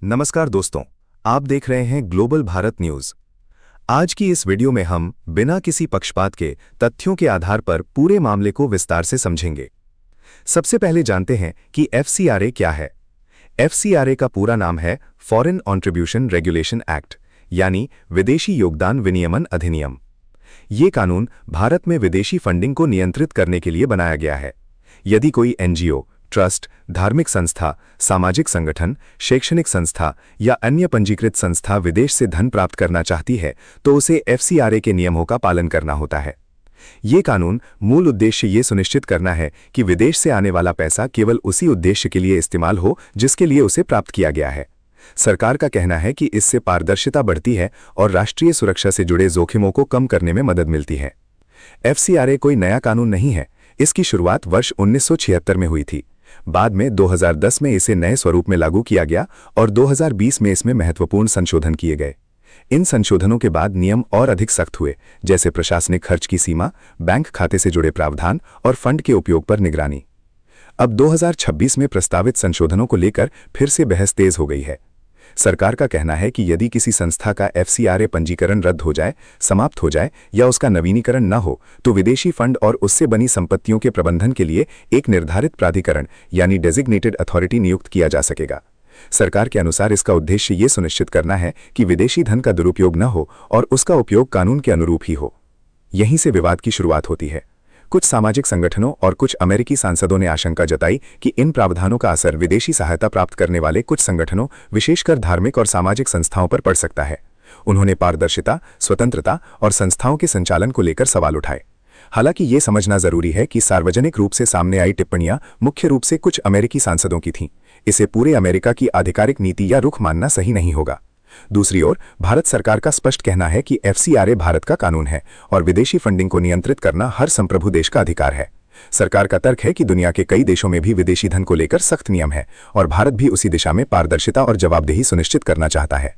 नमस्कार दोस्तों, आप देख रहे हैं ग्लोबल भारत न्यूज। आज की इस वीडियो में हम बिना किसी पक्षपात के तथ्यों के आधार पर पूरे मामले को विस्तार से समझेंगे। सबसे पहले जानते हैं कि एफसीआरए क्या है। एफसीआरए का पूरा नाम है फॉरेन कॉन्ट्रिब्यूशन रेगुलेशन एक्ट, यानी विदेशी योगदान विनियमन अधिनियम। ये कानून भारत में विदेशी फंडिंग को नियंत्रित करने के लिए बनाया गया है। यदि कोई एनजीओ, ट्रस्ट, धार्मिक संस्था, सामाजिक संगठन, शैक्षणिक संस्था या अन्य पंजीकृत संस्था विदेश से धन प्राप्त करना चाहती है तो उसे एफसीआरए के नियमों का पालन करना होता है। ये कानून मूल उद्देश्य ये सुनिश्चित करना है कि विदेश से आने वाला पैसा केवल उसी उद्देश्य के लिए इस्तेमाल हो जिसके लिए उसे प्राप्त किया गया है। सरकार का कहना है कि इससे पारदर्शिता बढ़ती है और राष्ट्रीय सुरक्षा से जुड़े जोखिमों को कम करने में मदद मिलती है। एफसीआरए कोई नया कानून नहीं है। इसकी शुरुआत वर्ष 1976 में हुई थी। बाद में 2010 में इसे नए स्वरूप में लागू किया गया और 2020 में इसमें महत्वपूर्ण संशोधन किए गए। इन संशोधनों के बाद नियम और अधिक सख्त हुए, जैसे प्रशासनिक खर्च की सीमा, बैंक खाते से जुड़े प्रावधान और फंड के उपयोग पर निगरानी। अब 2026 में प्रस्तावित संशोधनों को लेकर फिर से बहस तेज हो गई है। सरकार का कहना है कि यदि किसी संस्था का एफसीआरए पंजीकरण रद्द हो जाए, समाप्त हो जाए या उसका नवीनीकरण न हो तो विदेशी फंड और उससे बनी संपत्तियों के प्रबंधन के लिए एक निर्धारित प्राधिकरण यानी डेजिग्नेटेड अथॉरिटी नियुक्त किया जा सकेगा। सरकार के अनुसार इसका उद्देश्य ये सुनिश्चित करना है कि विदेशी धन का दुरुपयोग न हो और उसका उपयोग कानून के अनुरूप ही हो। यहीं से विवाद की शुरुआत होती है। कुछ सामाजिक संगठनों और कुछ अमेरिकी सांसदों ने आशंका जताई कि इन प्रावधानों का असर विदेशी सहायता प्राप्त करने वाले कुछ संगठनों, विशेषकर धार्मिक और सामाजिक संस्थाओं पर पड़ सकता है। उन्होंने पारदर्शिता, स्वतंत्रता और संस्थाओं के संचालन को लेकर सवाल उठाए। हालांकि ये समझना जरूरी है कि सार्वजनिक रूप से सामने आई टिप्पणियां मुख्य रूप से कुछ अमेरिकी सांसदों की थीं। इसे पूरे अमेरिका की आधिकारिक नीति या रुख मानना सही नहीं होगा। दूसरी ओर भारत सरकार का स्पष्ट कहना है कि एफसीआरए भारत का कानून है और विदेशी फंडिंग को नियंत्रित करना हर संप्रभु देश का अधिकार है। सरकार का तर्क है कि दुनिया के कई देशों में भी विदेशी धन को लेकर सख्त नियम है और भारत भी उसी दिशा में पारदर्शिता और जवाबदेही सुनिश्चित करना चाहता है।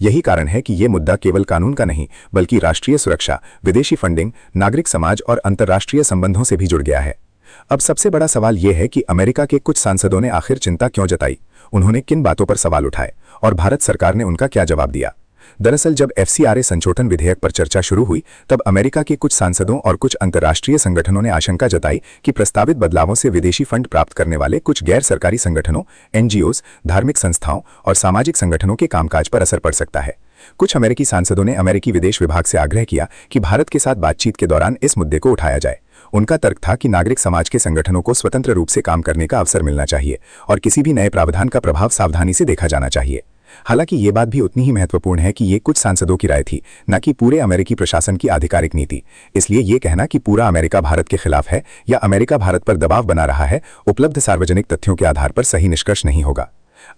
यही कारण है कि ये मुद्दा केवल कानून का नहीं बल्कि राष्ट्रीय सुरक्षा, विदेशी फंडिंग, नागरिक समाज और अंतर्राष्ट्रीय संबंधों से भी जुड़ गया है। अब सबसे बड़ा सवाल यह है कि अमेरिका के कुछ सांसदों ने आखिर चिंता क्यों जताई, उन्होंने किन बातों पर सवाल उठाए और भारत सरकार ने उनका क्या जवाब दिया। दरअसल जब एफसीआरए संशोधन विधेयक पर चर्चा शुरू हुई तब अमेरिका के कुछ सांसदों और कुछ अंतर्राष्ट्रीय संगठनों ने आशंका जताई कि प्रस्तावित बदलावों से विदेशी फंड प्राप्त करने वाले कुछ गैर सरकारी संगठनों, एनजीओज, धार्मिक संस्थाओं और सामाजिक संगठनों के कामकाज पर असर पड़ सकता है। कुछ अमेरिकी सांसदों ने अमेरिकी विदेश विभाग से आग्रह किया कि भारत के साथ बातचीत के दौरान इस मुद्दे को उठाया जाए। उनका तर्क था कि नागरिक समाज के संगठनों को स्वतंत्र रूप से काम करने का अवसर मिलना चाहिए और किसी भी नए प्रावधान का प्रभाव सावधानी से देखा जाना चाहिए। हालांकि ये बात भी उतनी ही महत्वपूर्ण है कि ये कुछ सांसदों की राय थी, न कि पूरे अमेरिकी प्रशासन की आधिकारिक नीति। इसलिए ये कहना कि पूरा अमेरिका भारत के खिलाफ है या अमेरिका भारत पर दबाव बना रहा है, उपलब्ध सार्वजनिक तथ्यों के आधार पर सही निष्कर्ष नहीं होगा।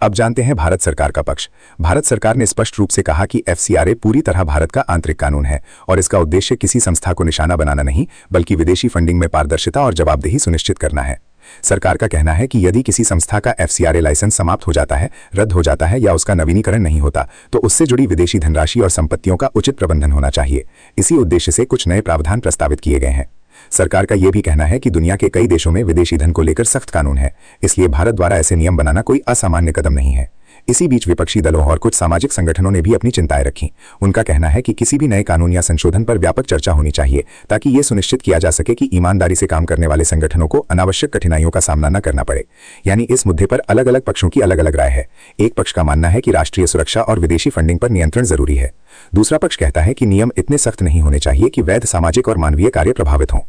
अब जानते हैं भारत सरकार का पक्ष। भारत सरकार ने स्पष्ट रूप से कहा कि एफसीआरए पूरी तरह भारत का आंतरिक कानून है और इसका उद्देश्य किसी संस्था को निशाना बनाना नहीं बल्कि विदेशी फंडिंग में पारदर्शिता और जवाबदेही सुनिश्चित करना है। सरकार का कहना है कि यदि किसी संस्था का एफसीआरए लाइसेंस समाप्त हो जाता है, रद्द हो जाता है या उसका नवीनीकरण नहीं होता तो उससे जुड़ी विदेशी धनराशि और संपत्तियों का उचित प्रबंधन होना चाहिए। इसी उद्देश्य से कुछ नए प्रावधान प्रस्तावित किए गए हैं। सरकार का यह भी कहना है कि दुनिया के कई देशों में विदेशी धन को लेकर सख्त कानून है, इसलिए भारत द्वारा ऐसे नियम बनाना कोई असामान्य कदम नहीं है। इसी बीच विपक्षी दलों और कुछ सामाजिक संगठनों ने भी अपनी चिंताएं रखीं। उनका कहना है कि किसी भी नए कानून या संशोधन पर व्यापक चर्चा होनी चाहिए ताकि ये सुनिश्चित किया जा सके कि ईमानदारी से काम करने वाले संगठनों को अनावश्यक कठिनाइयों का सामना न करना पड़े। यानी इस मुद्दे पर अलग अलग पक्षों की अलग अलग राय है। एक पक्ष का मानना है कि राष्ट्रीय सुरक्षा और विदेशी फंडिंग पर नियंत्रण जरूरी है। दूसरा पक्ष कहता है कि नियम इतने सख्त नहीं होने चाहिए कि वैध सामाजिक और मानवीय कार्य प्रभावित हों।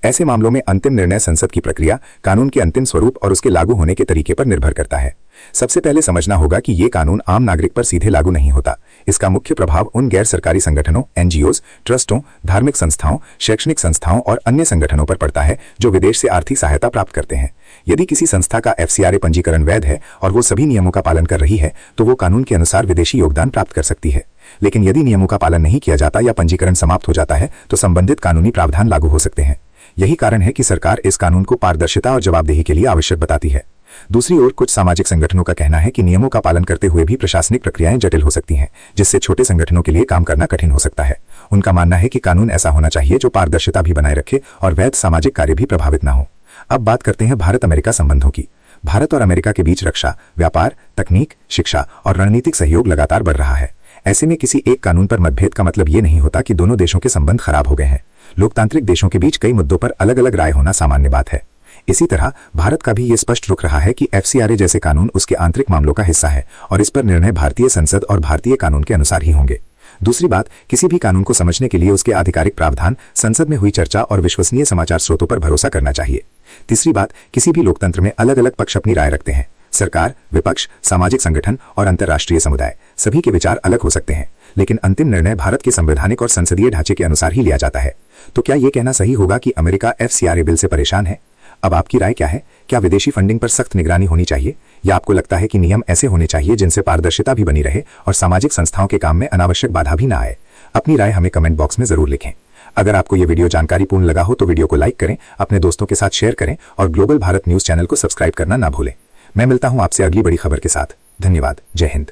ऐसे मामलों में अंतिम निर्णय संसद की प्रक्रिया, कानून के अंतिम स्वरूप और उसके लागू होने के तरीके पर निर्भर करता है। सबसे पहले समझना होगा कि ये कानून आम नागरिक पर सीधे लागू नहीं होता। इसका मुख्य प्रभाव उन गैर सरकारी संगठनों, एनजीओज, ट्रस्टों, धार्मिक संस्थाओं, शैक्षणिक संस्थाओं और अन्य संगठनों पर पड़ता है जो विदेश से आर्थिक सहायता प्राप्त करते हैं। यदि किसी संस्था का एफसीआरए पंजीकरण वैध है और वो सभी नियमों का पालन कर रही है तो वो कानून के अनुसार विदेशी योगदान प्राप्त कर सकती है। लेकिन यदि नियमों का पालन नहीं किया जाता या पंजीकरण समाप्त हो जाता है तो संबंधित कानूनी प्रावधान लागू हो सकते हैं। यही कारण है कि सरकार इस कानून को पारदर्शिता और जवाबदेही के लिए आवश्यक बताती है। दूसरी ओर कुछ सामाजिक संगठनों का कहना है कि नियमों का पालन करते हुए भी प्रशासनिक प्रक्रियाएं जटिल हो सकती हैं, जिससे छोटे संगठनों के लिए काम करना कठिन हो सकता है। उनका मानना है कि कानून ऐसा होना चाहिए जो पारदर्शिता भी बनाए रखे और वैध सामाजिक कार्य भी प्रभावित न हो। अब बात करते हैं भारत अमेरिका संबंधों की। भारत और अमेरिका के बीच रक्षा, व्यापार, तकनीक, शिक्षा और रणनीतिक सहयोग लगातार बढ़ रहा है। ऐसे में किसी एक कानून पर मतभेद का मतलब ये नहीं होता कि दोनों देशों के संबंध खराब हो गए हैं। लोकतांत्रिक देशों के बीच कई मुद्दों पर अलग अलग राय होना सामान्य बात है। इसी तरह भारत का भी ये स्पष्ट रुख रहा है कि FCRA जैसे कानून उसके आंतरिक मामलों का हिस्सा है और इस पर निर्णय भारतीय संसद और भारतीय कानून के अनुसार ही होंगे। दूसरी बात, किसी भी कानून को समझने के लिए उसके आधिकारिक प्रावधान, संसद में हुई चर्चा और विश्वसनीय समाचार स्रोतों पर भरोसा करना चाहिए। तीसरी बात, किसी भी लोकतंत्र में अलग अलग पक्ष अपनी राय रखते हैं। सरकार, विपक्ष, सामाजिक संगठन और अंतर्राष्ट्रीय समुदाय, सभी के विचार अलग हो सकते हैं, लेकिन अंतिम निर्णय भारत के संवैधानिक और संसदीय ढांचे के अनुसार ही लिया जाता है। तो क्या यह कहना सही होगा कि अमेरिका FCRA बिल से परेशान है? अब आपकी राय क्या है? क्या विदेशी फंडिंग पर सख्त निगरानी होनी चाहिए, या आपको लगता है कि नियम ऐसे होने चाहिए जिनसे पारदर्शिता भी बनी रहे और सामाजिक संस्थाओं के काम में अनावश्यक बाधा भी ना आए? अपनी राय हमें कमेंट बॉक्स में जरूर लिखें। अगर आपको यह वीडियो जानकारीपूर्ण लगा हो तो वीडियो को लाइक करें, अपने दोस्तों के साथ शेयर करें और ग्लोबल भारत न्यूज चैनल को सब्सक्राइब करना ना भूलें। मैं मिलता हूं आपसे अगली बड़ी खबर के साथ। धन्यवाद। जय हिंद।